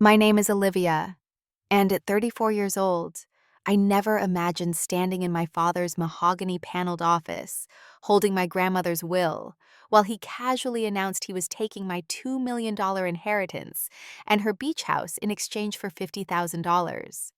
My name is Olivia, and at 34 years old, I never imagined standing in my father's mahogany paneled office, holding my grandmother's will, while he casually announced he was taking my $2 million inheritance and her beach house in exchange for $50,000.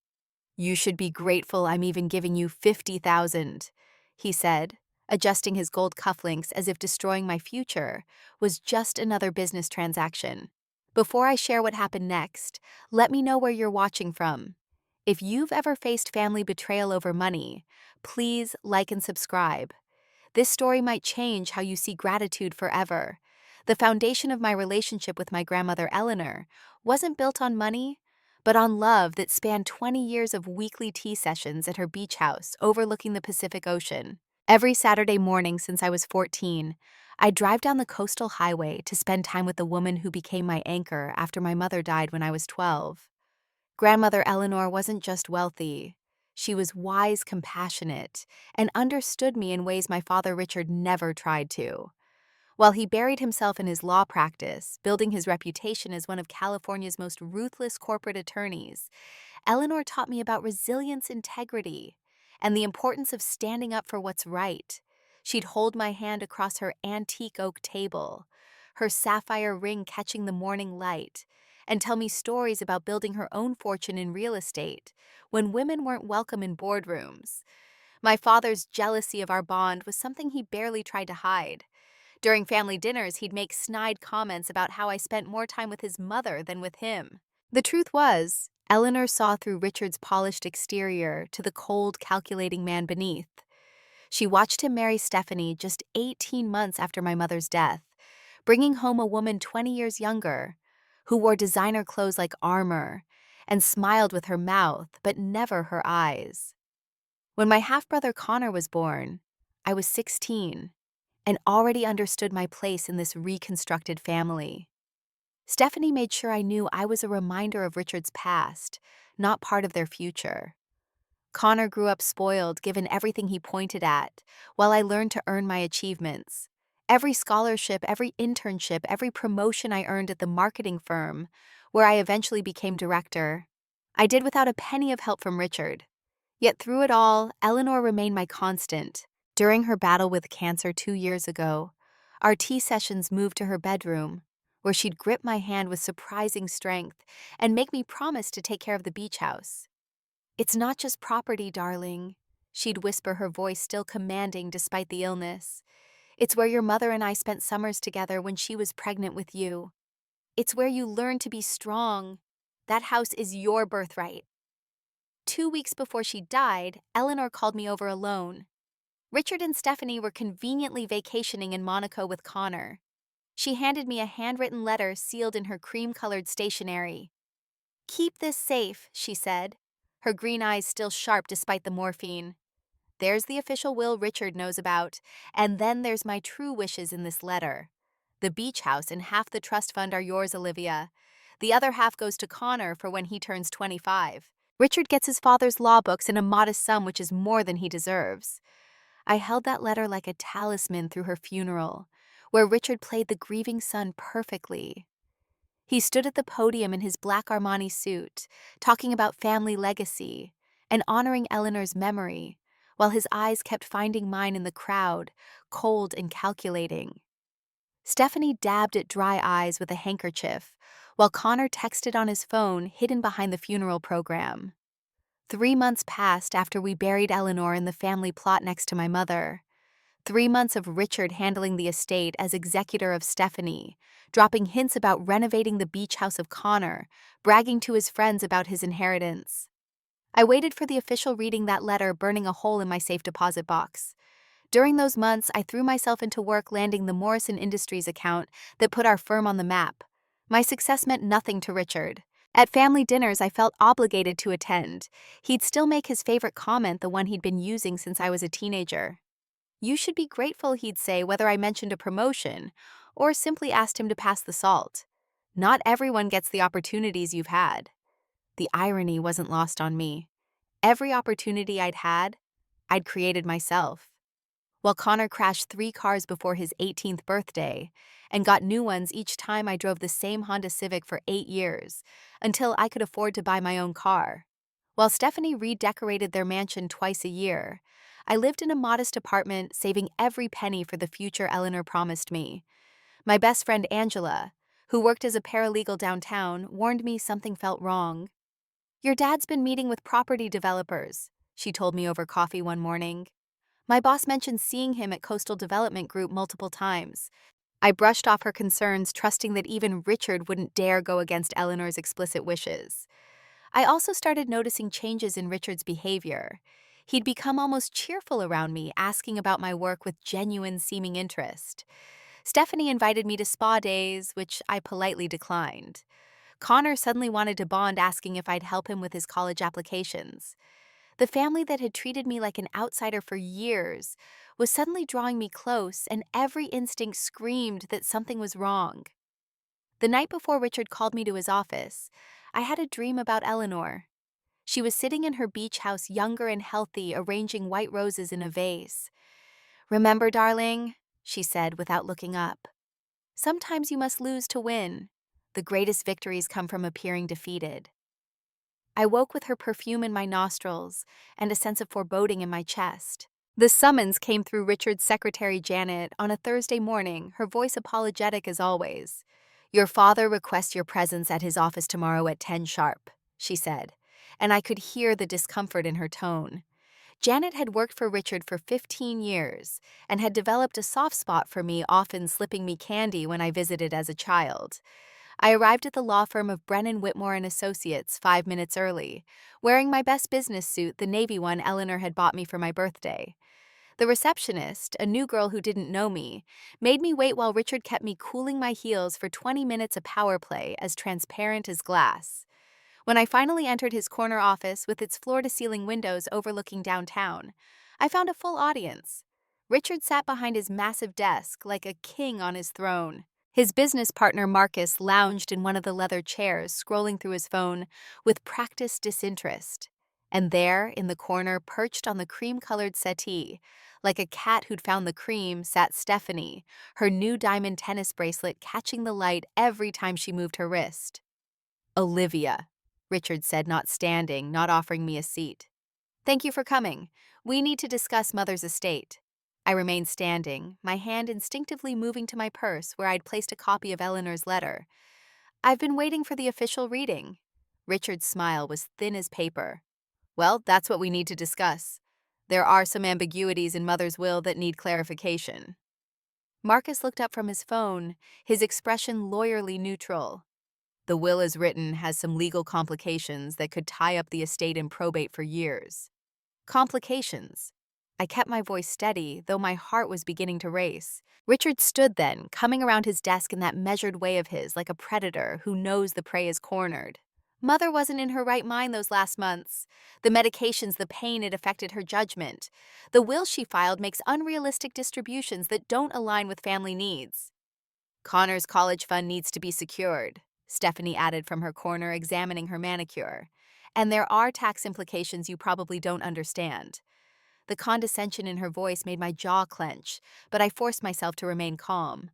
You should be grateful I'm even giving you 50,000, he said, adjusting his gold cufflinks as if destroying my future was just another business transaction. Before I share what happened next, let me know where you're watching from. If you've ever faced family betrayal over money, please like and subscribe. This story might change how you see gratitude forever. The foundation of my relationship with my grandmother Eleanor wasn't built on money, but on love that spanned 20 years of weekly tea sessions at her beach house overlooking the Pacific Ocean. Every Saturday morning since I was 14, I'd drive down the coastal highway to spend time with the woman who became my anchor after my mother died when I was 12. Grandmother Eleanor wasn't just wealthy. She was wise, compassionate, and understood me in ways my father Richard never tried to. While he buried himself in his law practice, building his reputation as one of California's most ruthless corporate attorneys, Eleanor taught me about resilience, integrity, and the importance of standing up for what's right. She'd hold my hand across her antique oak table, her sapphire ring catching the morning light, and tell me stories about building her own fortune in real estate when women weren't welcome in boardrooms. My father's jealousy of our bond was something he barely tried to hide. During family dinners, he'd make snide comments about how I spent more time with his mother than with him. The truth was, Eleanor saw through Richard's polished exterior to the cold, calculating man beneath. She watched him marry Stephanie just 18 months after my mother's death, bringing home a woman 20 years younger, who wore designer clothes like armor and smiled with her mouth but never her eyes. When my half-brother Connor was born, I was 16 and already understood my place in this reconstructed family. Stephanie made sure I knew I was a reminder of Richard's past, not part of their future. Connor grew up spoiled given everything he pointed at, while I learned to earn my achievements. Every scholarship, every internship, every promotion I earned at the marketing firm, where I eventually became director, I did without a penny of help from Richard. Yet through it all, Eleanor remained my constant. During her battle with cancer 2 years ago, our tea sessions moved to her bedroom, where she'd grip my hand with surprising strength and make me promise to take care of the beach house. "It's not just property, darling," she'd whisper, her voice still commanding despite the illness. "It's where your mother and I spent summers together when she was pregnant with you. It's where you learned to be strong. That house is your birthright." 2 weeks before she died, Eleanor called me over alone. Richard and Stephanie were conveniently vacationing in Monaco with Connor. She handed me a handwritten letter sealed in her cream-colored stationery. "Keep this safe," she said, her green eyes still sharp despite the morphine. "There's the official will Richard knows about, and then there's my true wishes in this letter. The beach house and half the trust fund are yours, Olivia. The other half goes to Connor for when he turns 25. Richard gets his father's law books in a modest sum, which is more than he deserves." I held that letter like a talisman through her funeral, where Richard played the grieving son perfectly. He stood at the podium in his black Armani suit, talking about family legacy and honoring Eleanor's memory, while his eyes kept finding mine in the crowd, cold and calculating. Stephanie dabbed at dry eyes with a handkerchief, while Connor texted on his phone hidden behind the funeral program. 3 months passed after we buried Eleanor in the family plot next to my mother. 3 months of Richard handling the estate as executor of Stephanie, dropping hints about renovating the beach house of Connor, bragging to his friends about his inheritance. I waited for the official reading that letter, burning a hole in my safe deposit box. During those months, I threw myself into work landing the Morrison Industries account that put our firm on the map. My success meant nothing to Richard. At family dinners, I felt obligated to attend. He'd still make his favorite comment, the one he'd been using since I was a teenager. "You should be grateful," he'd say, whether I mentioned a promotion or simply asked him to pass the salt. "Not everyone gets the opportunities you've had." The irony wasn't lost on me. Every opportunity I'd had, I'd created myself. while Connor crashed 3 cars before his 18th birthday and got new ones each time I drove the same Honda Civic for 8 years, until I could afford to buy my own car. While Stephanie redecorated their mansion twice a year, I lived in a modest apartment, saving every penny for the future Eleanor promised me. My best friend Angela, who worked as a paralegal downtown, warned me something felt wrong. "Your dad's been meeting with property developers," she told me over coffee one morning. My boss mentioned seeing him at Coastal Development Group multiple times. I brushed off her concerns, trusting that even Richard wouldn't dare go against Eleanor's explicit wishes. I also started noticing changes in Richard's behavior. He'd become almost cheerful around me, asking about my work with genuine seeming interest. Stephanie invited me to spa days, which I politely declined. Connor suddenly wanted to bond, asking if I'd help him with his college applications. The family that had treated me like an outsider for years was suddenly drawing me close, and every instinct screamed that something was wrong. The night before Richard called me to his office, I had a dream about Eleanor. She was sitting in her beach house, younger and healthy, arranging white roses in a vase. "Remember, darling," she said without looking up, "sometimes you must lose to win. The greatest victories come from appearing defeated." I woke with her perfume in my nostrils and a sense of foreboding in my chest. The summons came through Richard's secretary, Janet, on a Thursday morning, her voice apologetic as always. "Your father requests your presence at his office tomorrow at 10 sharp, she said, and I could hear the discomfort in her tone. Janet had worked for Richard for 15 years and had developed a soft spot for me, often slipping me candy when I visited as a child. I arrived at the law firm of Brennan Whitmore and Associates 5 minutes early, wearing my best business suit, the navy one Eleanor had bought me for my birthday. The receptionist, a new girl who didn't know me, made me wait while Richard kept me cooling my heels for 20 minutes of power play as transparent as glass. When I finally entered his corner office with its floor-to-ceiling windows overlooking downtown, I found a full audience. Richard sat behind his massive desk like a king on his throne. His business partner Marcus lounged in one of the leather chairs, scrolling through his phone with practiced disinterest. And there, in the corner, perched on the cream-colored settee, like a cat who'd found the cream, sat Stephanie, her new diamond tennis bracelet catching the light every time she moved her wrist. "Olivia," Richard said, not standing, not offering me a seat. "Thank you for coming. We need to discuss Mother's estate." I remained standing, my hand instinctively moving to my purse where I'd placed a copy of Eleanor's letter. "I've been waiting for the official reading." Richard's smile was thin as paper. "Well, that's what we need to discuss. There are some ambiguities in Mother's will that need clarification." Marcus looked up from his phone, his expression lawyerly neutral. "The will as written has some legal complications that could tie up the estate in probate for years." Complications. I kept my voice steady, though my heart was beginning to race. Richard stood then, coming around his desk in that measured way of his, like a predator who knows the prey is cornered. "Mother wasn't in her right mind those last months. The medications, the pain, it affected her judgment. The will she filed makes unrealistic distributions that don't align with family needs." "Connor's college fund needs to be secured," Stephanie added from her corner, examining her manicure. "And there are tax implications you probably don't understand." The condescension in her voice made my jaw clench, but I forced myself to remain calm.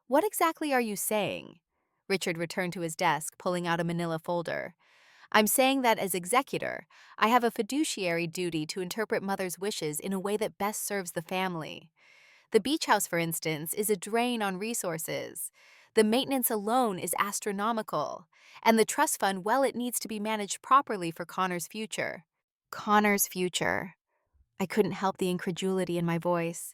"What exactly are you saying?" Richard returned to his desk, pulling out a manila folder. "I'm saying that as executor, I have a fiduciary duty to interpret Mother's wishes in a way that best serves the family. The beach house, for instance, is a drain on resources. The maintenance alone is astronomical. And the trust fund, well, it needs to be managed properly for Connor's future." Connor's future. I couldn't help the incredulity in my voice.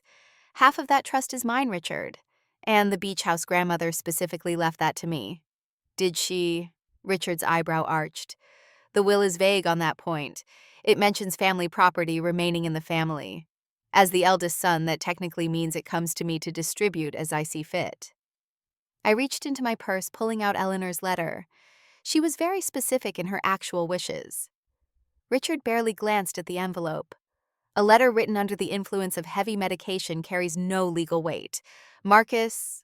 "Half of that trust is mine, Richard. And the beach house grandmother specifically left that to me." "Did she?" Richard's eyebrow arched. "The will is vague on that point. It mentions family property remaining in the family. As the eldest son, that technically means it comes to me to distribute as I see fit." I reached into my purse, pulling out Eleanor's letter. She was very specific in her actual wishes. Richard barely glanced at the envelope. "A letter written under the influence of heavy medication carries no legal weight. Marcus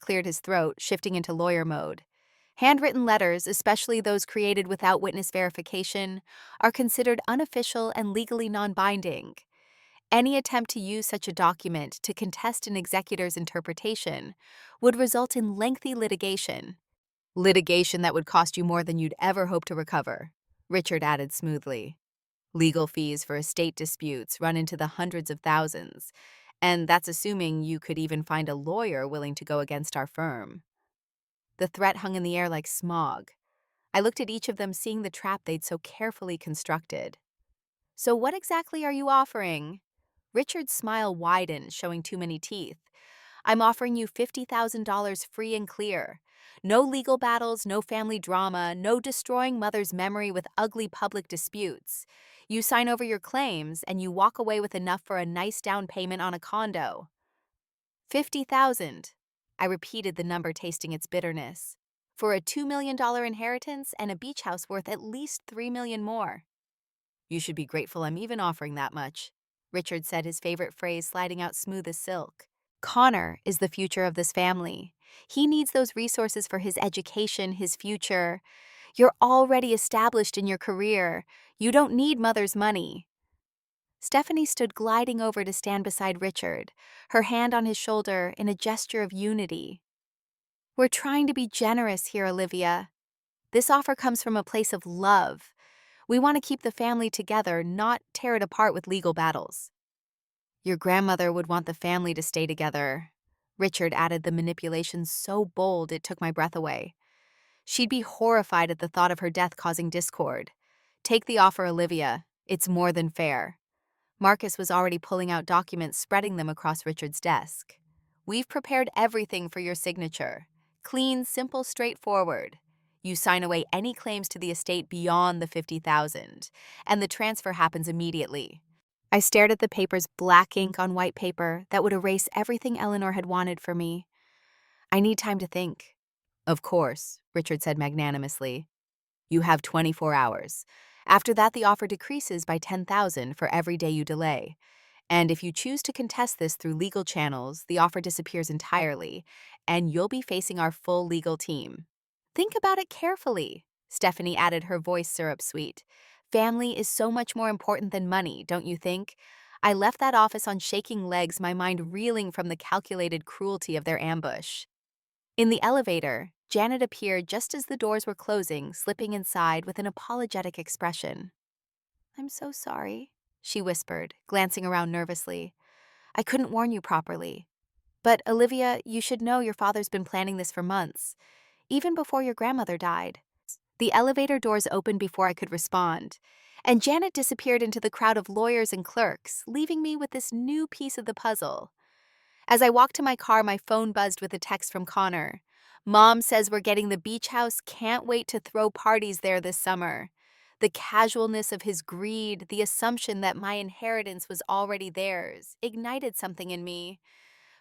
cleared his throat, shifting into lawyer mode. "Handwritten letters, especially those created without witness verification, are considered unofficial and legally non-binding. Any attempt to use such a document to contest an executor's interpretation would result in lengthy litigation. Litigation that would cost you more than you'd ever hope to recover, Richard added smoothly. Legal fees for estate disputes run into the hundreds of thousands, and that's assuming you could even find a lawyer willing to go against our firm. The threat hung in the air like smog. I looked at each of them, seeing the trap they'd so carefully constructed. So what exactly are you offering? Richard's smile widened, showing too many teeth. I'm offering you $50,000 free and clear. No legal battles, no family drama, no destroying mother's memory with ugly public disputes. You sign over your claims and you walk away with enough for a nice down payment on a condo. 50,000. I repeated the number, tasting its bitterness. For a $2 million inheritance and a beach house worth at least $3 million more. You should be grateful I'm even offering that much, Richard said, his favorite phrase sliding out smooth as silk. Connor is the future of this family. He needs those resources for his education, his future. You're already established in your career. You don't need mother's money. Stephanie stood gliding over to stand beside Richard, her hand on his shoulder in a gesture of unity. We're trying to be generous here, Olivia. This offer comes from a place of love. We want to keep the family together, not tear it apart with legal battles. Your grandmother would want the family to stay together. Richard added, the manipulation so bold it took my breath away. She'd be horrified at the thought of her death causing discord. Take the offer, Olivia. It's more than fair. Marcus was already pulling out documents, spreading them across Richard's desk. We've prepared everything for your signature. Clean, simple, straightforward. You sign away any claims to the estate beyond the 50,000, and the transfer happens immediately. I stared at the paper's black ink on white paper that would erase everything Eleanor had wanted for me. I need time to think. Of course, Richard said magnanimously. You have 24 hours. After that, the offer decreases by 10,000 for every day you delay. And if you choose to contest this through legal channels, the offer disappears entirely, and you'll be facing our full legal team. Think about it carefully, Stephanie added, her voice syrup sweet. Family is so much more important than money, don't you think? I left that office on shaking legs, my mind reeling from the calculated cruelty of their ambush. In the elevator, Janet appeared just as the doors were closing, slipping inside with an apologetic expression. I'm so sorry, she whispered, glancing around nervously. I couldn't warn you properly. But, Olivia, you should know your father's been planning this for months, even before your grandmother died. The elevator doors opened before I could respond, and Janet disappeared into the crowd of lawyers and clerks, leaving me with this new piece of the puzzle. As I walked to my car, my phone buzzed with a text from Connor. Mom says we're getting the beach house, can't wait to throw parties there this summer. The casualness of his greed, the assumption that my inheritance was already theirs, ignited something in me.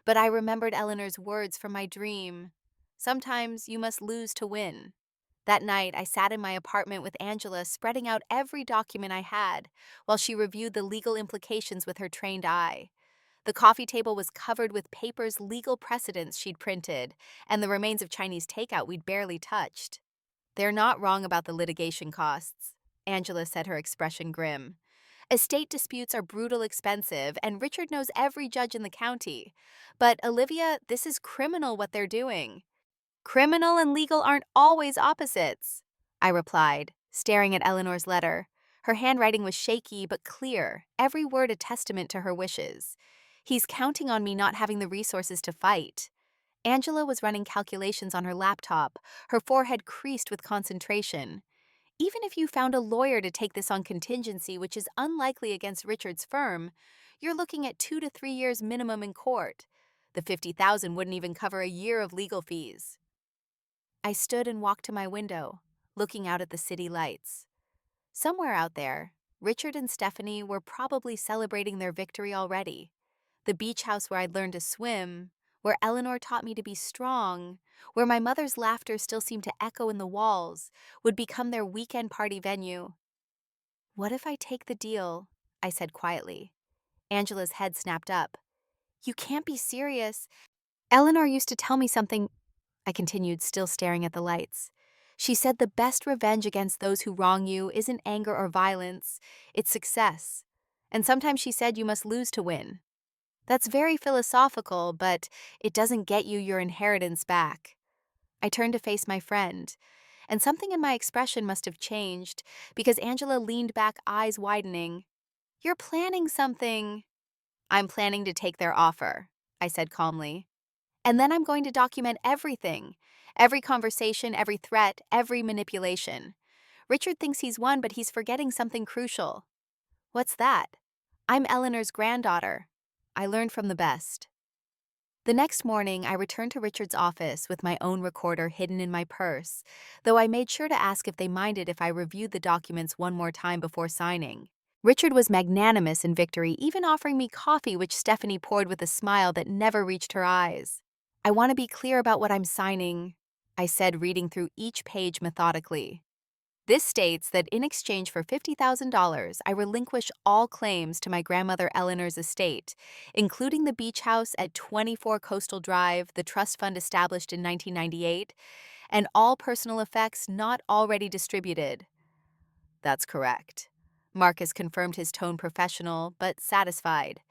But I remembered Eleanor's words from my dream. Sometimes you must lose to win. That night, I sat in my apartment with Angela, spreading out every document I had, while she reviewed the legal implications with her trained eye. The coffee table was covered with papers, legal precedents she'd printed, and the remains of Chinese takeout we'd barely touched. They're not wrong about the litigation costs, Angela said, her expression grim. Estate disputes are brutal expensive, and Richard knows every judge in the county. But, Olivia, this is criminal what they're doing. Criminal and legal aren't always opposites, I replied, staring at Eleanor's letter. Her handwriting was shaky but clear, every word a testament to her wishes. He's counting on me not having the resources to fight. Angela was running calculations on her laptop, her forehead creased with concentration. Even if you found a lawyer to take this on contingency, which is unlikely against Richard's firm, you're looking at 2 to 3 years minimum in court. The 50,000 wouldn't even cover a year of legal fees. I stood and walked to my window, looking out at the city lights. Somewhere out there, Richard and Stephanie were probably celebrating their victory already. The beach house where I'd learned to swim, where Eleanor taught me to be strong, where my mother's laughter still seemed to echo in the walls, would become their weekend party venue. What if I take the deal? I said quietly. Angela's head snapped up. You can't be serious. Eleanor used to tell me something, I continued, still staring at the lights. She said the best revenge against those who wrong you isn't anger or violence, it's success. And sometimes she said you must lose to win. That's very philosophical, but it doesn't get you your inheritance back. I turned to face my friend, and something in my expression must have changed because Angela leaned back, eyes widening. You're planning something. I'm planning to take their offer, I said calmly. And then I'm going to document everything. Every conversation, every threat, every manipulation. Richard thinks he's won, but he's forgetting something crucial. What's that? I'm Eleanor's granddaughter. I learned from the best. The next morning, I returned to Richard's office with my own recorder hidden in my purse, though I made sure to ask if they minded if I reviewed the documents one more time before signing. Richard was magnanimous in victory, even offering me coffee, which Stephanie poured with a smile that never reached her eyes. I want to be clear about what I'm signing, I said, reading through each page methodically. This states that in exchange for $50,000, I relinquish all claims to my grandmother Eleanor's estate, including the beach house at 24 Coastal Drive, the trust fund established in 1998, and all personal effects not already distributed. That's correct. Marcus confirmed, his tone professional but satisfied.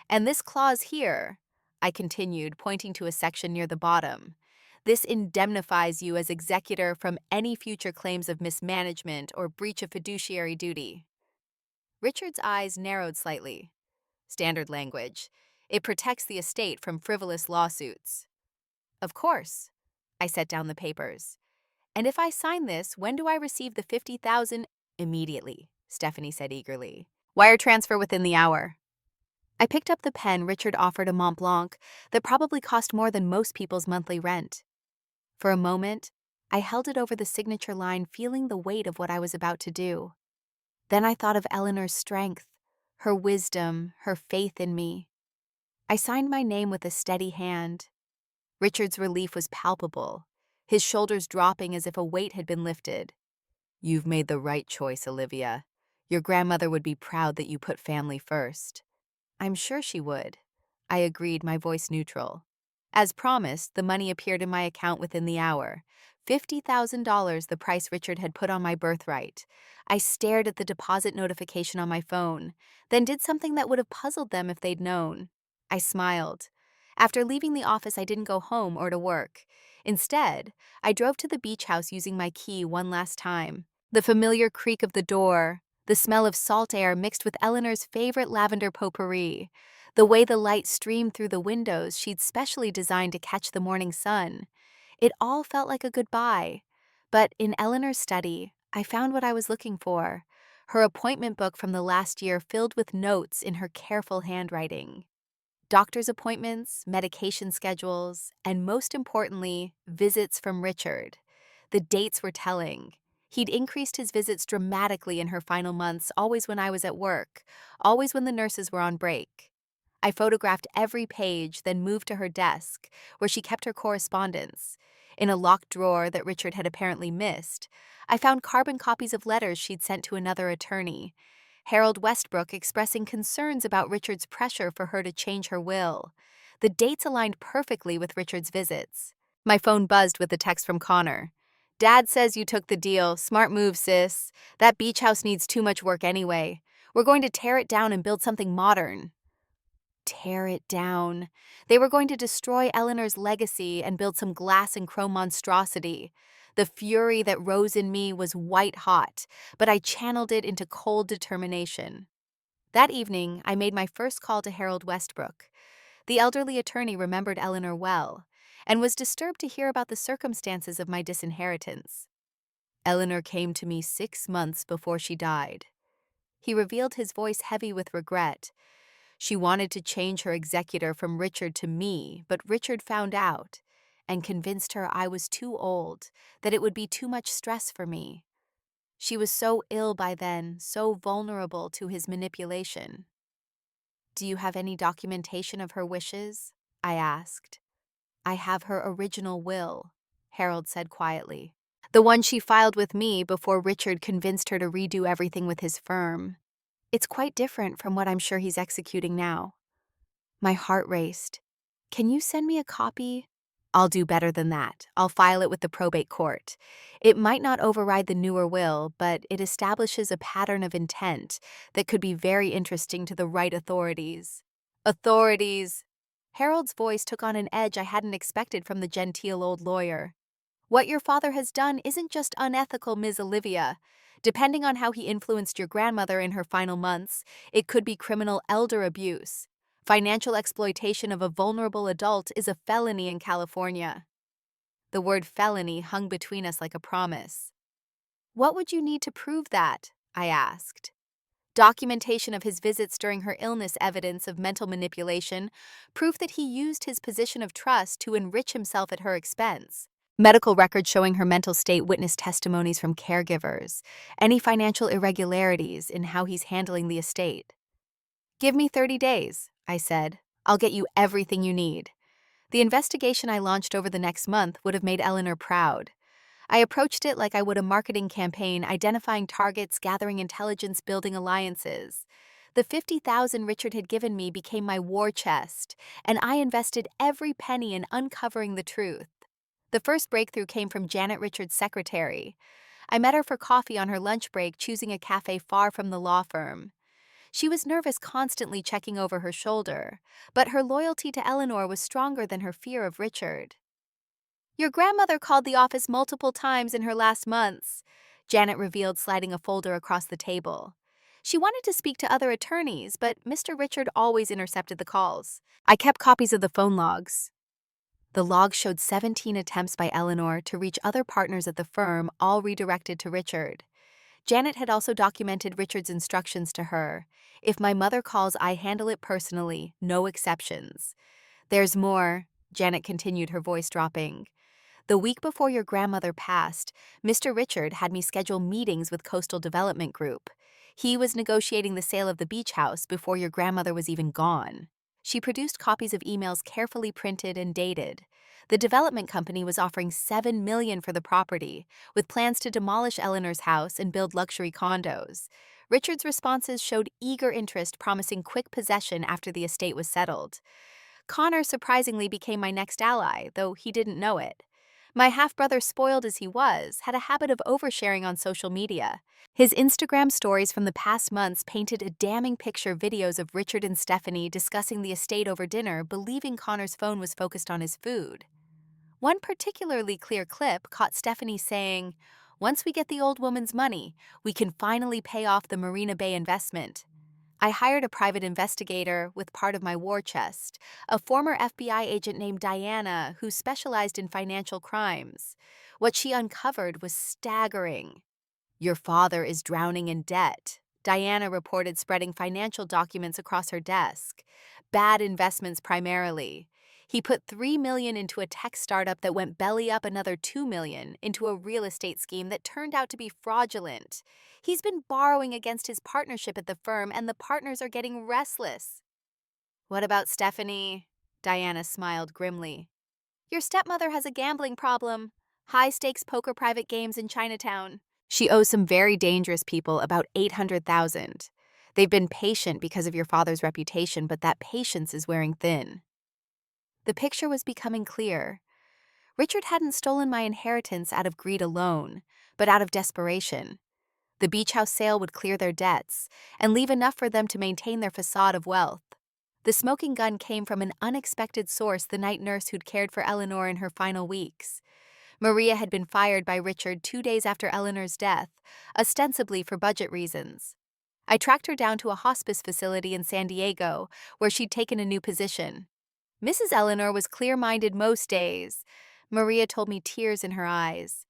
And this clause here, I continued, pointing to a section near the bottom. This indemnifies you as executor from any future claims of mismanagement or breach of fiduciary duty. Richard's eyes narrowed slightly. Standard language. It protects the estate from frivolous lawsuits. Of course. I set down the papers. And if I sign this, when do I receive the $50,000? Immediately, Stephanie said eagerly. Wire transfer within the hour. I picked up the pen Richard offered, a Mont Blanc that probably cost more than most people's monthly rent. For a moment, I held it over the signature line, feeling the weight of what I was about to do. Then I thought of Eleanor's strength, her wisdom, her faith in me. I signed my name with a steady hand. Richard's relief was palpable, his shoulders dropping as if a weight had been lifted. You've made the right choice, Olivia. Your grandmother would be proud that you put family first. I'm sure she would. I agreed, my voice neutral. As promised, the money appeared in my account within the hour. $50,000, the price Richard had put on my birthright. I stared at the deposit notification on my phone, then did something that would have puzzled them if they'd known. I smiled. After leaving the office, I didn't go home or to work. Instead, I drove to the beach house using my key one last time. The familiar creak of the door, the smell of salt air mixed with Eleanor's favorite lavender potpourri, the way the light streamed through the windows she'd specially designed to catch the morning sun. It all felt like a goodbye. But in Eleanor's study, I found what I was looking for, her appointment book from the last year filled with notes in her careful handwriting. Doctor's appointments, medication schedules, and most importantly, visits from Richard. The dates were telling. He'd increased his visits dramatically in her final months, always when I was at work, always when the nurses were on break. I photographed every page, then moved to her desk, where she kept her correspondence. In a locked drawer that Richard had apparently missed, I found carbon copies of letters she'd sent to another attorney. Harold Westbrook expressing concerns about Richard's pressure for her to change her will. The dates aligned perfectly with Richard's visits. My phone buzzed with a text from Connor. Dad says you took the deal. Smart move, sis. That beach house needs too much work anyway. We're going to tear it down and build something modern. Tear it down. They were going to destroy Eleanor's legacy and build some glass and chrome monstrosity. The fury that rose in me was white hot, but I channeled it into cold determination. That evening, I made my first call to Harold Westbrook. The elderly attorney remembered Eleanor well, and was disturbed to hear about the circumstances of my disinheritance. Eleanor came to me 6 months before she died. He revealed, his voice heavy with regret. She wanted to change her executor from Richard to me, but Richard found out and convinced her I was too old, that it would be too much stress for me. She was so ill by then, so vulnerable to his manipulation. Do you have any documentation of her wishes? I asked. I have her original will, Harold said quietly. The one she filed with me before Richard convinced her to redo everything with his firm. It's quite different from what I'm sure he's executing now. My heart raced. Can you send me a copy? I'll do better than that. I'll file it with the probate court. It might not override the newer will, but it establishes a pattern of intent that could be very interesting to the right authorities. Authorities! Harold's voice took on an edge I hadn't expected from the genteel old lawyer. What your father has done isn't just unethical, Ms. Olivia. Depending on how he influenced your grandmother in her final months, it could be criminal elder abuse. Financial exploitation of a vulnerable adult is a felony in California. The word felony hung between us like a promise. What would you need to prove that? I asked. Documentation of his visits during her illness, evidence of mental manipulation, proof that he used his position of trust to enrich himself at her expense. Medical records showing her mental state, witness testimonies from caregivers, any financial irregularities in how he's handling the estate. Give me 30 days, I said. I'll get you everything you need. The investigation I launched over the next month would have made Eleanor proud. I approached it like I would a marketing campaign, identifying targets, gathering intelligence, building alliances. The $50,000 Richard had given me became my war chest, and I invested every penny in uncovering the truth. The first breakthrough came from Janet, Richard's secretary. I met her for coffee on her lunch break, choosing a cafe far from the law firm. She was nervous, constantly checking over her shoulder, but her loyalty to Eleanor was stronger than her fear of Richard. Your grandmother called the office multiple times in her last months, Janet revealed, sliding a folder across the table. She wanted to speak to other attorneys, but Mr. Richard always intercepted the calls. I kept copies of the phone logs. The log showed 17 attempts by Eleanor to reach other partners at the firm, all redirected to Richard. Janet had also documented Richard's instructions to her. If my mother calls, I handle it personally, no exceptions. There's more, Janet continued, her voice dropping. The week before your grandmother passed, Mr. Richard had me schedule meetings with Coastal Development Group. He was negotiating the sale of the beach house before your grandmother was even gone. She produced copies of emails carefully printed and dated. The development company was offering $7 million for the property, with plans to demolish Eleanor's house and build luxury condos. Richard's responses showed eager interest, promising quick possession after the estate was settled. Connor surprisingly became my next ally, though he didn't know it. My half-brother, spoiled as he was, had a habit of oversharing on social media. His Instagram stories from the past months painted a damning picture, videos of Richard and Stephanie discussing the estate over dinner, believing Connor's phone was focused on his food. One particularly clear clip caught Stephanie saying, "Once we get the old woman's money, we can finally pay off the Marina Bay investment." I hired a private investigator with part of my war chest, a former FBI agent named Diana who specialized in financial crimes. What she uncovered was staggering. Your father is drowning in debt, Diana reported, spreading financial documents across her desk. Bad investments primarily. He put $3 million into a tech startup that went belly up, another $2 million into a real estate scheme that turned out to be fraudulent. He's been borrowing against his partnership at the firm, and the partners are getting restless. What about Stephanie? Diana smiled grimly. Your stepmother has a gambling problem. High-stakes poker private games in Chinatown. She owes some very dangerous people about $800,000. They've been patient because of your father's reputation, but that patience is wearing thin. The picture was becoming clear. Richard hadn't stolen my inheritance out of greed alone, but out of desperation. The beach house sale would clear their debts and leave enough for them to maintain their facade of wealth. The smoking gun came from an unexpected source, the night nurse who'd cared for Eleanor in her final weeks. Maria had been fired by Richard 2 days after Eleanor's death, ostensibly for budget reasons. I tracked her down to a hospice facility in San Diego, where she'd taken a new position. Mrs. Eleanor was clear-minded most days, Maria told me, tears in her eyes.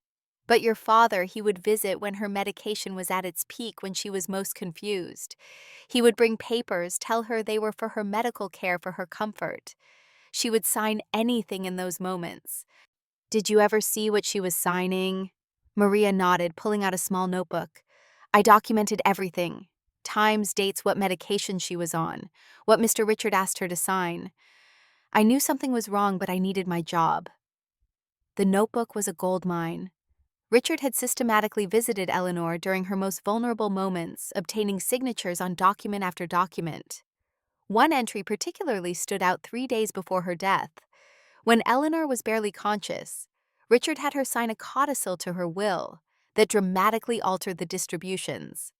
But your father, he would visit when her medication was at its peak, when she was most confused. He would bring papers, tell her they were for her medical care, for her comfort. She would sign anything in those moments. Did you ever see what she was signing? Maria nodded, pulling out a small notebook. I documented everything. Times, dates, what medication she was on, what Mr. Richard asked her to sign. I knew something was wrong, but I needed my job. The notebook was a goldmine. Richard had systematically visited Eleanor during her most vulnerable moments, obtaining signatures on document after document. One entry particularly stood out: 3 days before her death. When Eleanor was barely conscious, Richard had her sign a codicil to her will that dramatically altered the distributions.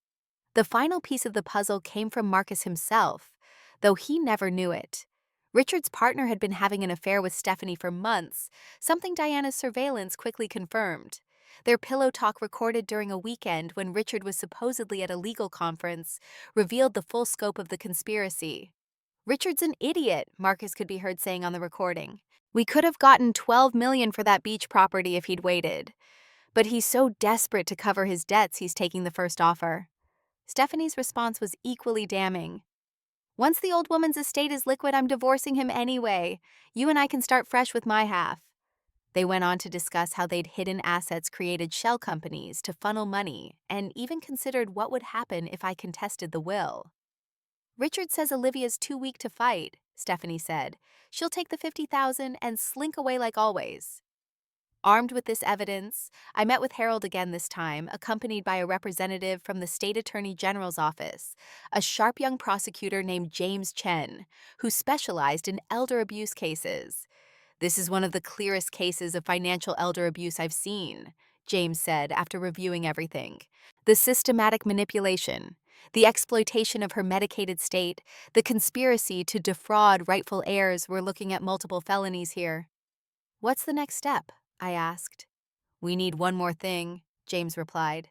The final piece of the puzzle came from Marcus himself, though he never knew it. Richard's partner had been having an affair with Stephanie for months, something Diana's surveillance quickly confirmed. Their pillow talk recorded during a weekend when Richard was supposedly at a legal conference revealed the full scope of the conspiracy. "Richard's an idiot," Marcus could be heard saying on the recording. "We could have gotten $12 million for that beach property if he'd waited. But he's so desperate to cover his debts he's taking the first offer." Stephanie's response was equally damning. "Once the old woman's estate is liquid, I'm divorcing him anyway. You and I can start fresh with my half." They went on to discuss how they'd hidden assets, created shell companies to funnel money, and even considered what would happen if I contested the will. "Richard says Olivia's too weak to fight," Stephanie said. "She'll take the 50,000 and slink away like always." Armed with this evidence, I met with Harold again this time, accompanied by a representative from the State Attorney General's office, a sharp young prosecutor named James Chen, who specialized in elder abuse cases. "This is one of the clearest cases of financial elder abuse I've seen," James said after reviewing everything. "The systematic manipulation, the exploitation of her medicated state, the conspiracy to defraud rightful heirs. We're looking at multiple felonies here." "What's the next step?" I asked. "We need one more thing," James replied.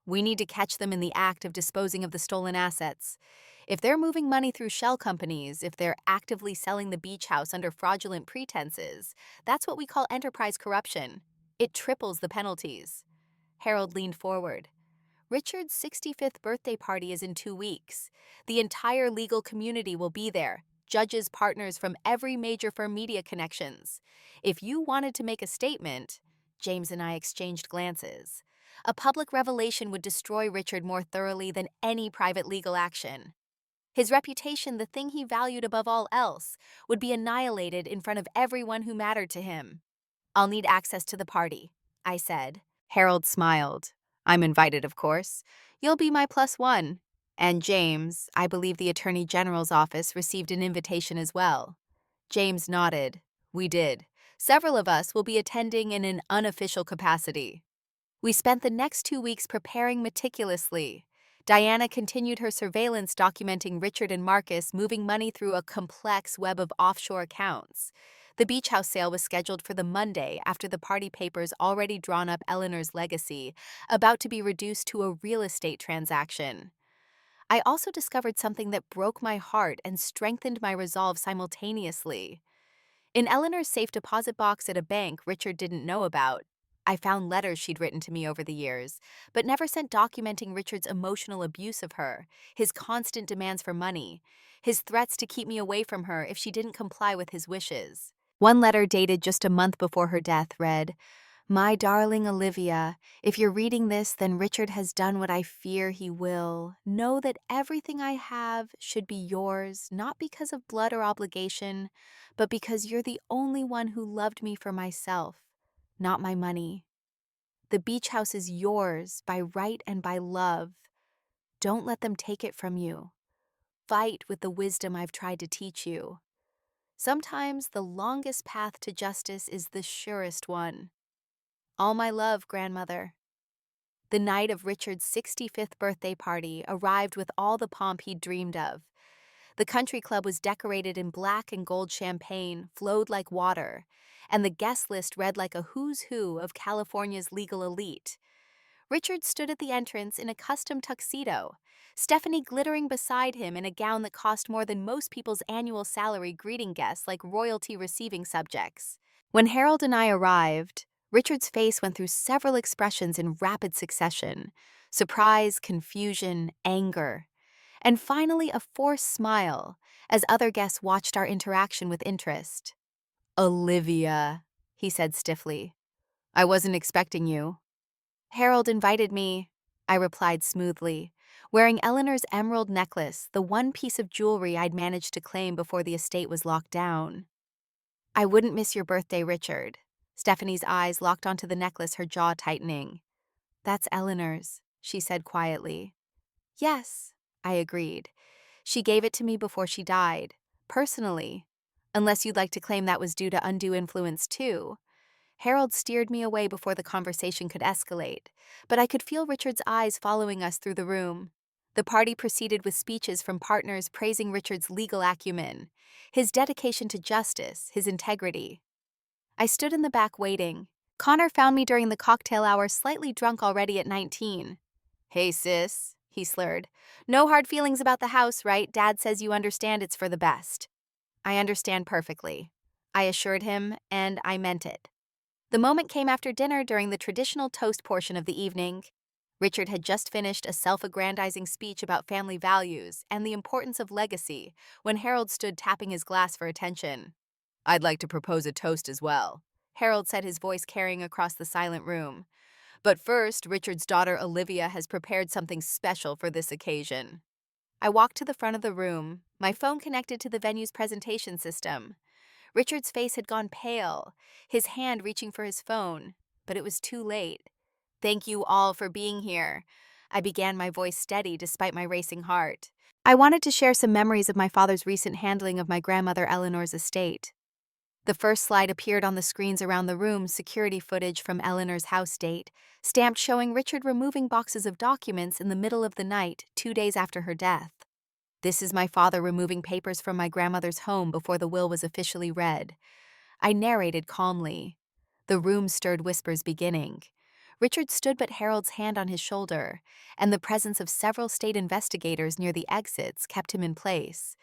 "We need to catch them in the act of disposing of the stolen assets. If they're moving money through shell companies, if they're actively selling the beach house under fraudulent pretenses, that's what we call enterprise corruption. It triples the penalties." Harold leaned forward. "Richard's 65th birthday party is in 2 weeks. The entire legal community will be there. Judges, partners from every major firm, media connections. If you wanted to make a statement," James and I exchanged glances, "a public revelation would destroy Richard more thoroughly than any private legal action. His reputation, the thing he valued above all else, would be annihilated in front of everyone who mattered to him." "I'll need access to the party," I said. Harold smiled. "I'm invited, of course. You'll be my +1. And James, I believe the Attorney General's office received an invitation as well." James nodded. "We did. Several of us will be attending in an unofficial capacity." We spent the next 2 weeks preparing meticulously. Diana continued her surveillance documenting Richard and Marcus moving money through a complex web of offshore accounts. The beach house sale was scheduled for the Monday after the party papers already drawn up Eleanor's legacy, about to be reduced to a real estate transaction. I also discovered something that broke my heart and strengthened my resolve simultaneously. In Eleanor's safe deposit box at a bank Richard didn't know about, I found letters she'd written to me over the years, but never sent, documenting Richard's emotional abuse of her, his constant demands for money, his threats to keep me away from her if she didn't comply with his wishes. One letter dated just a month before her death read, "My darling Olivia, if you're reading this, then Richard has done what I fear he will. Know that everything I have should be yours, not because of blood or obligation, but because you're the only one who loved me for myself, not my money. The beach house is yours by right and by love. Don't let them take it from you. Fight with the wisdom I've tried to teach you. Sometimes the longest path to justice is the surest one. All my love, grandmother." The night of Richard's 65th birthday party arrived with all the pomp he'd dreamed of. The country club was decorated in black and gold champagne, flowed like water, and the guest list read like a who's who of California's legal elite. Richard stood at the entrance in a custom tuxedo, Stephanie glittering beside him in a gown that cost more than most people's annual salary, greeting guests like royalty receiving subjects. When Harold and I arrived, Richard's face went through several expressions in rapid succession: surprise, confusion, anger, and finally a forced smile as other guests watched our interaction with interest. "Olivia," he said stiffly. "I wasn't expecting you." "Harold invited me," I replied smoothly, wearing Eleanor's emerald necklace, the one piece of jewelry I'd managed to claim before the estate was locked down. "I wouldn't miss your birthday, Richard." Stephanie's eyes locked onto the necklace, her jaw tightening. "That's Eleanor's," she said quietly. "Yes," I agreed. "She gave it to me before she died. Personally. Unless you'd like to claim that was due to undue influence too. Harold steered me away before the conversation could escalate, but I could feel Richard's eyes following us through the room. The party proceeded with speeches from partners praising Richard's legal acumen, his dedication to justice, his integrity. I stood in the back waiting. Connor found me during the cocktail hour, slightly drunk already at 19. "Hey, sis," he slurred. "No hard feelings about the house, right? Dad says you understand it's for the best." "I understand perfectly," I assured him, and I meant it. The moment came after dinner during the traditional toast portion of the evening. Richard had just finished a self-aggrandizing speech about family values and the importance of legacy when Harold stood tapping his glass for attention. "I'd like to propose a toast as well," Harold said, his voice carrying across the silent room. "But first, Richard's daughter Olivia has prepared something special for this occasion." I walked to the front of the room, my phone connected to the venue's presentation system. Richard's face had gone pale, his hand reaching for his phone, but it was too late. "Thank you all for being here," I began, my voice steady despite my racing heart. I wanted to share some memories of my father's recent handling of my grandmother Eleanor's estate. The first slide appeared on the screens around the room, security footage from Eleanor's house date, stamped showing Richard removing boxes of documents in the middle of the night, 2 days after her death. This is my father removing papers from my grandmother's home before the will was officially read. I narrated calmly. The room stirred, whispers beginning. Richard stood, but Harold's hand on his shoulder, and the presence of several state investigators near the exits kept him in place.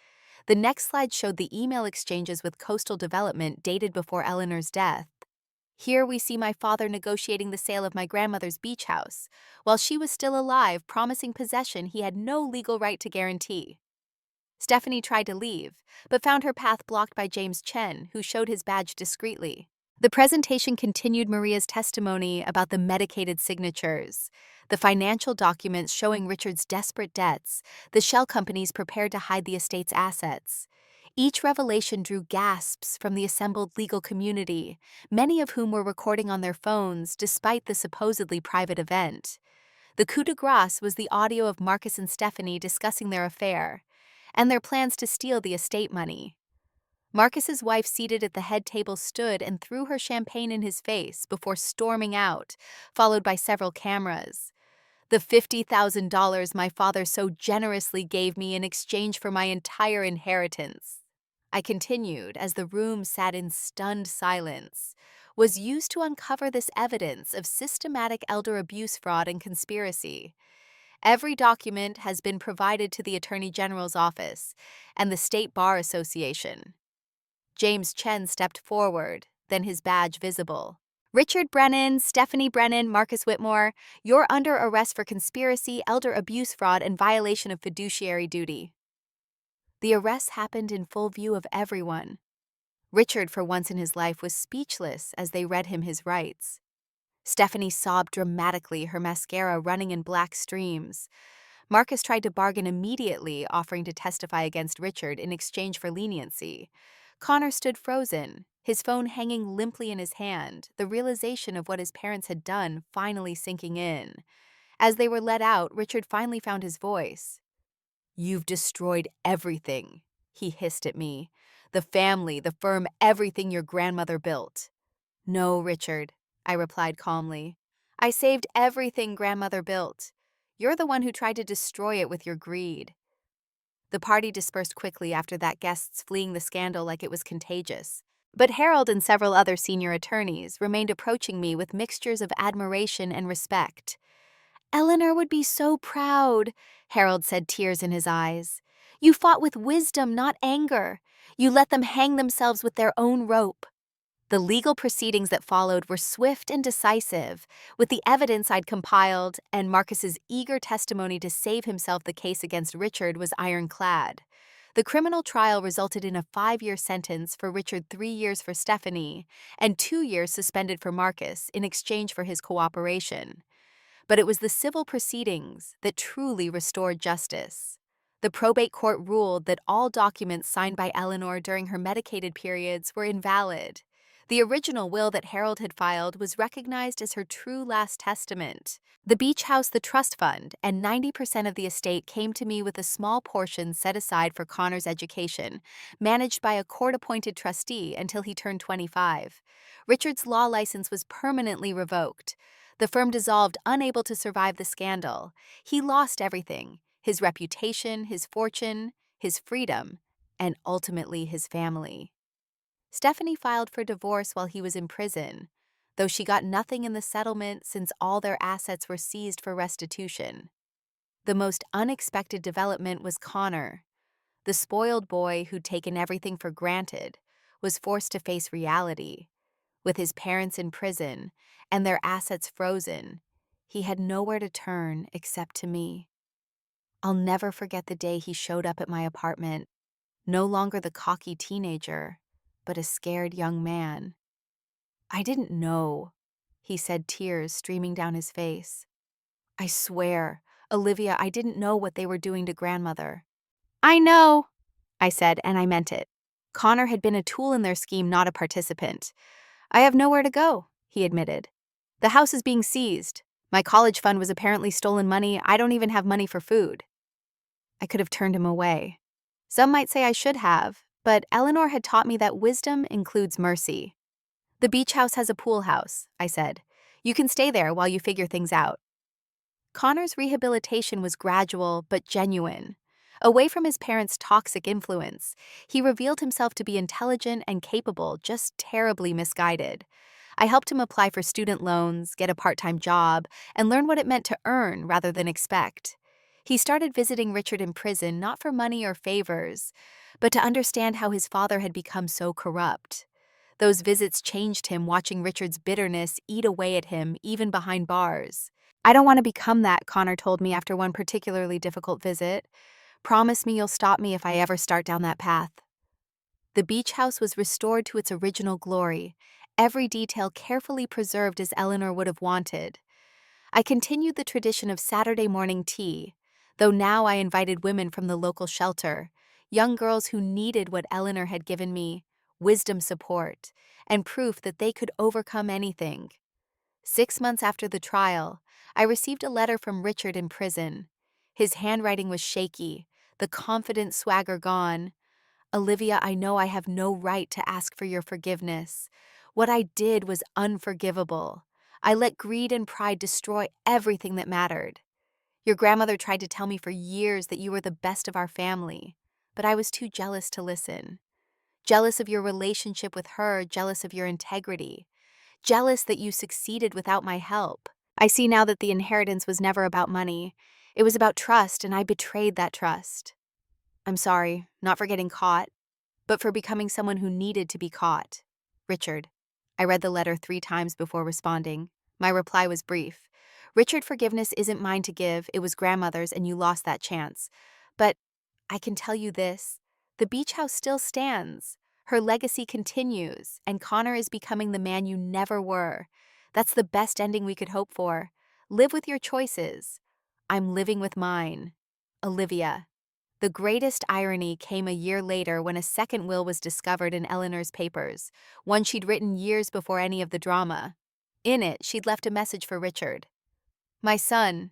The next slide showed the email exchanges with Coastal Development dated before Eleanor's death. Here we see my father negotiating the sale of my grandmother's beach house, while she was still alive, promising possession he had no legal right to guarantee. Stephanie tried to leave, but found her path blocked by James Chen, who showed his badge discreetly. The presentation continued Maria's testimony about the medicated signatures, the financial documents showing Richard's desperate debts, the shell companies prepared to hide the estate's assets. Each revelation drew gasps from the assembled legal community, many of whom were recording on their phones despite the supposedly private event. The coup de grace was the audio of Marcus and Stephanie discussing their affair and their plans to steal the estate money. Marcus's wife, seated at the head table, stood and threw her champagne in his face before storming out, followed by several cameras. "The $50,000 my father so generously gave me in exchange for my entire inheritance," I continued as the room sat in stunned silence, "was used to uncover this evidence of systematic elder abuse, fraud, and conspiracy. Every document has been provided to the Attorney General's office and the State Bar Association." James Chen stepped forward, then his badge visible. "Richard Brennan, Stephanie Brennan, Marcus Whitmore, you're under arrest for conspiracy, elder abuse, fraud, and violation of fiduciary duty." The arrests happened in full view of everyone. Richard, for once in his life, was speechless as they read him his rights. Stephanie sobbed dramatically, her mascara running in black streams. Marcus tried to bargain immediately, offering to testify against Richard in exchange for leniency. Connor stood frozen, his phone hanging limply in his hand, the realization of what his parents had done finally sinking in. As they were let out, Richard finally found his voice. "You've destroyed everything," he hissed at me. "The family, the firm, everything your grandmother built." "No, Richard," I replied calmly. "I saved everything grandmother built. You're the one who tried to destroy it with your greed." The party dispersed quickly after that, guests fleeing the scandal like it was contagious. But Harold and several other senior attorneys remained approaching me with mixtures of admiration and respect. "Eleanor would be so proud," Harold said, tears in his eyes. "You fought with wisdom, not anger. You let them hang themselves with their own rope." The legal proceedings that followed were swift and decisive, with the evidence I'd compiled and Marcus's eager testimony to save himself. The case against Richard was ironclad. The criminal trial resulted in a 5-year sentence for Richard, 3 years for Stephanie, and 2 years suspended for Marcus in exchange for his cooperation. But it was the civil proceedings that truly restored justice. The probate court ruled that all documents signed by Eleanor during her medicated periods were invalid. The original will that Harold had filed was recognized as her true last testament. The beach house, the trust fund, and 90% of the estate came to me with a small portion set aside for Connor's education, managed by a court-appointed trustee until he turned 25. Richard's law license was permanently revoked. The firm dissolved, unable to survive the scandal. He lost everything: his reputation, his fortune, his freedom, and ultimately his family. Stephanie filed for divorce while he was in prison, though she got nothing in the settlement since all their assets were seized for restitution. The most unexpected development was Connor. The spoiled boy who'd taken everything for granted was forced to face reality. With his parents in prison and their assets frozen, he had nowhere to turn except to me. I'll never forget the day he showed up at my apartment, no longer the cocky teenager, but a scared young man. "I didn't know," he said, tears streaming down his face. "I swear, Olivia, I didn't know what they were doing to grandmother." "I know," I said, and I meant it. Connor had been a tool in their scheme, not a participant. "I have nowhere to go," he admitted. "The house is being seized. My college fund was apparently stolen money. I don't even have money for food." I could have turned him away. Some might say I should have, but Eleanor had taught me that wisdom includes mercy. "The beach house has a pool house," I said. "You can stay there while you figure things out." Connor's rehabilitation was gradual but genuine. Away from his parents' toxic influence, he revealed himself to be intelligent and capable, just terribly misguided. I helped him apply for student loans, get a part-time job, and learn what it meant to earn rather than expect. He started visiting Richard in prison not for money or favors, but to understand how his father had become so corrupt. Those visits changed him, watching Richard's bitterness eat away at him, even behind bars. "I don't want to become that," Connor told me after one particularly difficult visit. "Promise me you'll stop me if I ever start down that path." The beach house was restored to its original glory, every detail carefully preserved as Eleanor would have wanted. I continued the tradition of Saturday morning tea, though now I invited women from the local shelter, young girls who needed what Eleanor had given me: wisdom, support, and proof that they could overcome anything. 6 months after the trial, I received a letter from Richard in prison. His handwriting was shaky, the confident swagger gone. "Olivia, I know I have no right to ask for your forgiveness. What I did was unforgivable. I let greed and pride destroy everything that mattered. Your grandmother tried to tell me for years that you were the best of our family, but I was too jealous to listen. Jealous of your relationship with her, jealous of your integrity. Jealous that you succeeded without my help. I see now that the inheritance was never about money. It was about trust, and I betrayed that trust. I'm sorry, not for getting caught, but for becoming someone who needed to be caught. Richard." I read the letter 3 times before responding. My reply was brief. "Richard, forgiveness isn't mine to give. It was grandmother's, and you lost that chance. But I can tell you this: the beach house still stands. Her legacy continues, and Connor is becoming the man you never were. That's the best ending we could hope for. Live with your choices. I'm living with mine. Olivia." The greatest irony came a year later when a second will was discovered in Eleanor's papers, one she'd written years before any of the drama. In it, she'd left a message for Richard. "My son,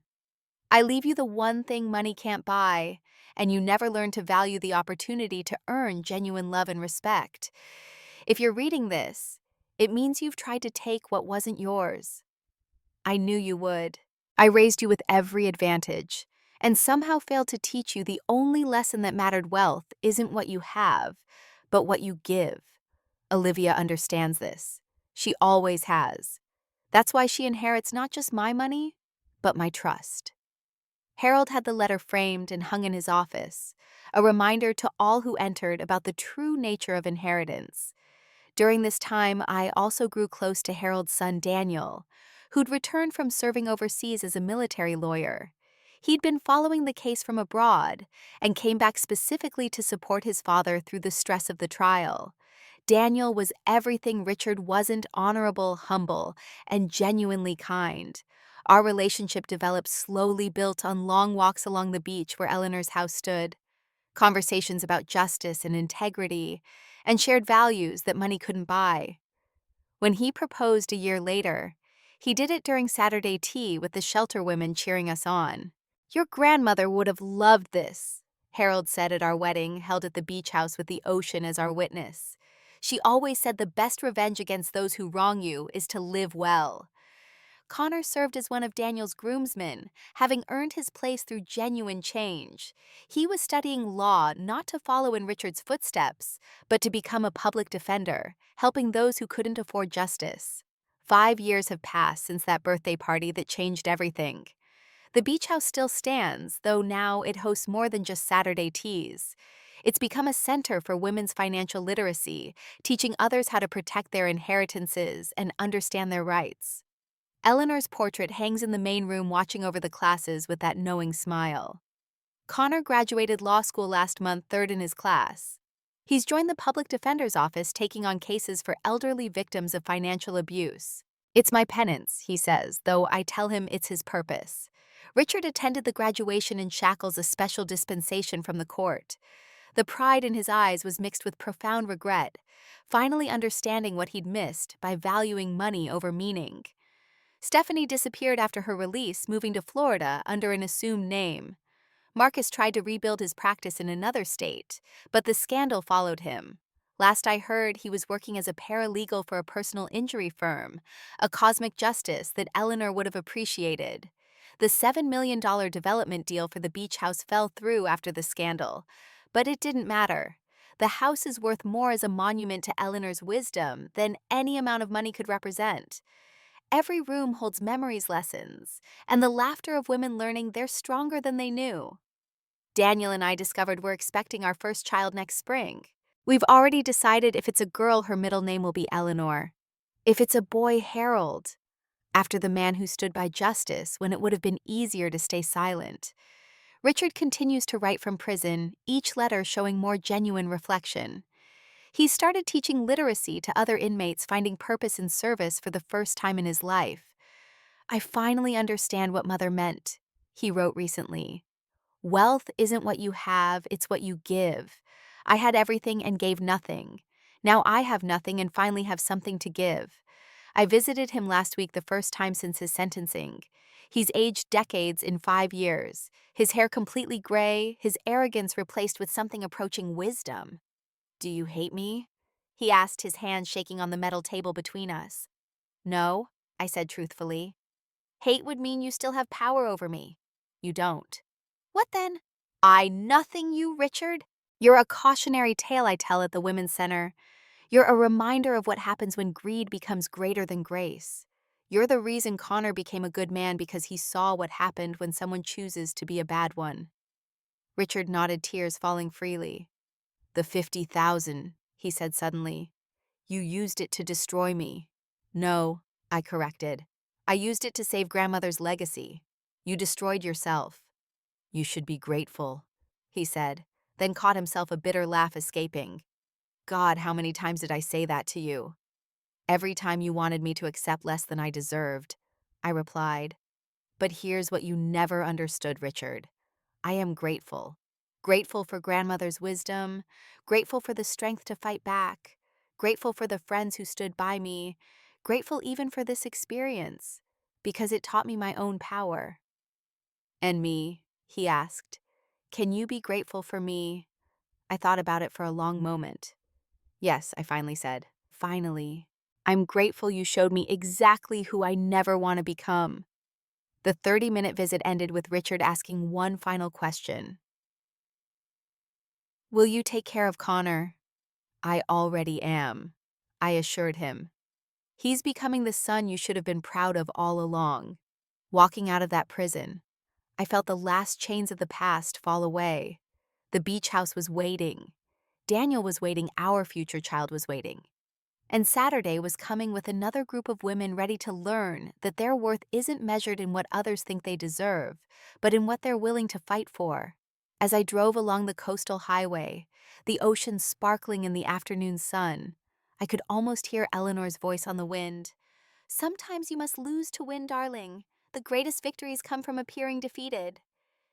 I leave you the one thing money can't buy, and you never learned to value the opportunity to earn genuine love and respect. If you're reading this, it means you've tried to take what wasn't yours. I knew you would. I raised you with every advantage, and somehow failed to teach you the only lesson that mattered: wealth isn't what you have, but what you give. Olivia understands this. She always has. That's why she inherits not just my money, but my trust." Harold had the letter framed and hung in his office, a reminder to all who entered about the true nature of inheritance. During this time, I also grew close to Harold's son Daniel, who'd returned from serving overseas as a military lawyer. He'd been following the case from abroad and came back specifically to support his father through the stress of the trial. Daniel was everything Richard wasn't: honorable, humble, and genuinely kind. Our relationship developed slowly, built on long walks along the beach where Eleanor's house stood, conversations about justice and integrity, and shared values that money couldn't buy. When he proposed a year later, he did it during Saturday tea with the shelter women cheering us on. "Your grandmother would have loved this," Harold said at our wedding, held at the beach house with the ocean as our witness. "She always said the best revenge against those who wrong you is to live well." Connor served as one of Daniel's groomsmen, having earned his place through genuine change. He was studying law not to follow in Richard's footsteps, but to become a public defender, helping those who couldn't afford justice. 5 years have passed since that birthday party that changed everything. The beach house still stands, though now it hosts more than just Saturday teas. It's become a center for women's financial literacy, teaching others how to protect their inheritances and understand their rights. Eleanor's portrait hangs in the main room watching over the classes with that knowing smile. Connor graduated law school last month, third in his class. He's joined the public defender's office taking on cases for elderly victims of financial abuse. "It's my penance," he says, though I tell him it's his purpose. Richard attended the graduation in shackles, a special dispensation from the court. The pride in his eyes was mixed with profound regret, finally understanding what he'd missed by valuing money over meaning. Stephanie disappeared after her release, moving to Florida under an assumed name. Marcus tried to rebuild his practice in another state, but the scandal followed him. Last I heard, he was working as a paralegal for a personal injury firm, a cosmic justice that Eleanor would have appreciated. The $7 million development deal for the beach house fell through after the scandal, but it didn't matter. The house is worth more as a monument to Eleanor's wisdom than any amount of money could represent. Every room holds memories, lessons, and the laughter of women learning they're stronger than they knew. Daniel and I discovered we're expecting our first child next spring. We've already decided if it's a girl, her middle name will be Eleanor. If it's a boy, Harold, after the man who stood by justice when it would have been easier to stay silent. Richard continues to write from prison, each letter showing more genuine reflection. He started teaching literacy to other inmates, finding purpose in service for the first time in his life. "I finally understand what Mother meant," he wrote recently. "Wealth isn't what you have, it's what you give. I had everything and gave nothing. Now I have nothing and finally have something to give." I visited him last week, the first time since his sentencing. He's aged decades in 5 years, his hair completely gray, his arrogance replaced with something approaching wisdom. "Do you hate me?" he asked, his hand shaking on the metal table between us. "No," I said truthfully. "Hate would mean you still have power over me. You don't." "What then?" "I nothing you, Richard. You're a cautionary tale I tell at the Women's Center. You're a reminder of what happens when greed becomes greater than grace. You're the reason Connor became a good man, because he saw what happened when someone chooses to be a bad one." Richard nodded, tears falling freely. "The 50,000, he said suddenly. "You used it to destroy me." "No," I corrected. "I used it to save grandmother's legacy. You destroyed yourself." "You should be grateful," he said, then caught himself, a bitter laugh escaping. "God, how many times did I say that to you?" "Every time you wanted me to accept less than I deserved," I replied. "But here's what you never understood, Richard. I am grateful. Grateful for grandmother's wisdom, grateful for the strength to fight back, grateful for the friends who stood by me, grateful even for this experience, because it taught me my own power." "And me?" he asked. "Can you be grateful for me?" I thought about it for a long moment. "Yes," I finally said. "Finally. I'm grateful you showed me exactly who I never want to become." The 30-minute visit ended with Richard asking one final question. "Will you take care of Connor?" "I already am," I assured him. "He's becoming the son you should have been proud of all along." Walking out of that prison, I felt the last chains of the past fall away. The beach house was waiting. Daniel was waiting. Our future child was waiting. And Saturday was coming with another group of women ready to learn that their worth isn't measured in what others think they deserve, but in what they're willing to fight for. As I drove along the coastal highway, the ocean sparkling in the afternoon sun, I could almost hear Eleanor's voice on the wind. "Sometimes you must lose to win, darling. The greatest victories come from appearing defeated."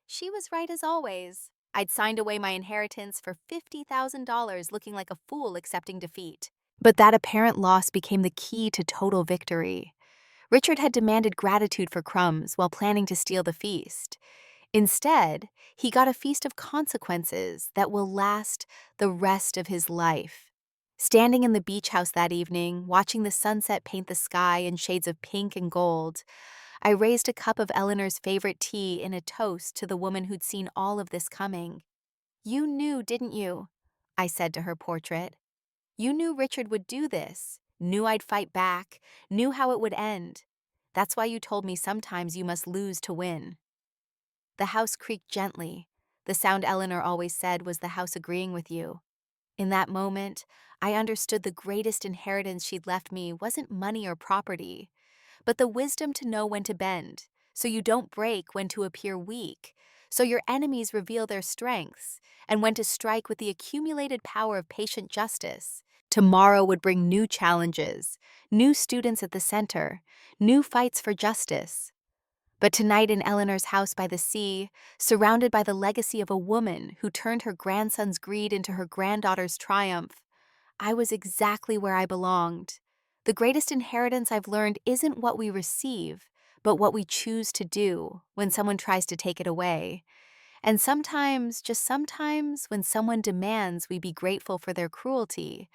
She was right as always. I'd signed away my inheritance for $50,000, looking like a fool accepting defeat. But that apparent loss became the key to total victory. Richard had demanded gratitude for crumbs while planning to steal the feast. Instead, he got a feast of consequences that will last the rest of his life. Standing in the beach house that evening, watching the sunset paint the sky in shades of pink and gold, I raised a cup of Eleanor's favorite tea in a toast to the woman who'd seen all of this coming. "You knew, didn't you?" I said to her portrait. "You knew Richard would do this, knew I'd fight back, knew how it would end. That's why you told me sometimes you must lose to win." The house creaked gently. The sound Eleanor always said was the house agreeing with you. In that moment, I understood the greatest inheritance she'd left me wasn't money or property, but the wisdom to know when to bend, so you don't break, when to appear weak, so your enemies reveal their strengths, and when to strike with the accumulated power of patient justice. Tomorrow would bring new challenges, new students at the center, new fights for justice. But tonight in Eleanor's house by the sea, surrounded by the legacy of a woman who turned her grandson's greed into her granddaughter's triumph, I was exactly where I belonged. The greatest inheritance I've learned isn't what we receive, but what we choose to do when someone tries to take it away. And sometimes, just sometimes, when someone demands we be grateful for their cruelty,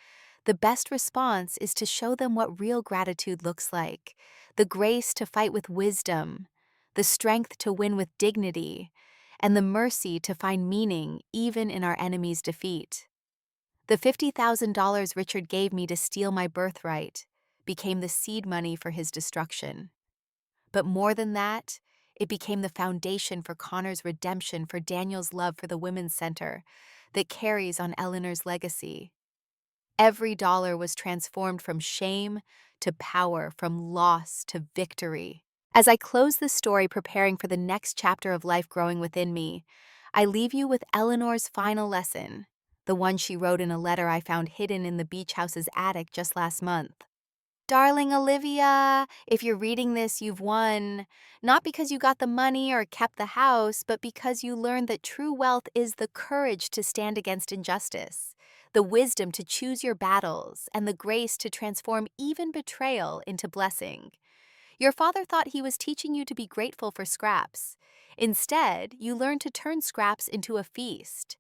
the best response is to show them what real gratitude looks like, the grace to fight with wisdom, the strength to win with dignity, and the mercy to find meaning even in our enemy's defeat. The $50,000 Richard gave me to steal my birthright became the seed money for his destruction. But more than that, it became the foundation for Connor's redemption, for Daniel's love for the Women's Center that carries on Eleanor's legacy. Every dollar was transformed from shame to power, from loss to victory. As I close this story preparing for the next chapter of life growing within me, I leave you with Eleanor's final lesson, the one she wrote in a letter I found hidden in the beach house's attic just last month. "Darling Olivia, if you're reading this, you've won. Not because you got the money or kept the house, but because you learned that true wealth is the courage to stand against injustice, the wisdom to choose your battles, and the grace to transform even betrayal into blessing. Your father thought he was teaching you to be grateful for scraps. Instead, you learned to turn scraps into a feast.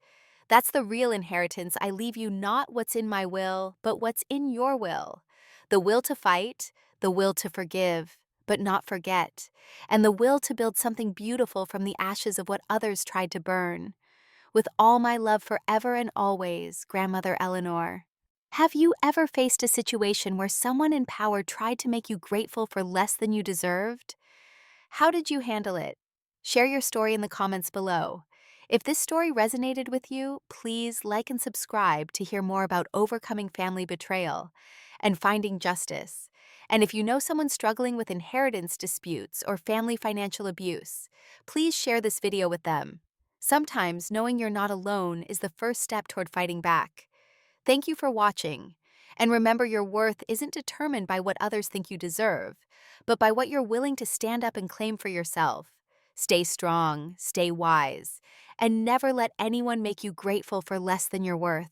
That's the real inheritance. I leave you not what's in my will, but what's in your will. The will to fight, the will to forgive, but not forget, and the will to build something beautiful from the ashes of what others tried to burn. With all my love forever and always, Grandmother Eleanor." Have you ever faced a situation where someone in power tried to make you grateful for less than you deserved? How did you handle it? Share your story in the comments below. If this story resonated with you, please like and subscribe to hear more about overcoming family betrayal and finding justice. And if you know someone struggling with inheritance disputes or family financial abuse, please share this video with them. Sometimes knowing you're not alone is the first step toward fighting back. Thank you for watching. And remember, your worth isn't determined by what others think you deserve, but by what you're willing to stand up and claim for yourself. Stay strong, stay wise, and never let anyone make you grateful for less than your worth.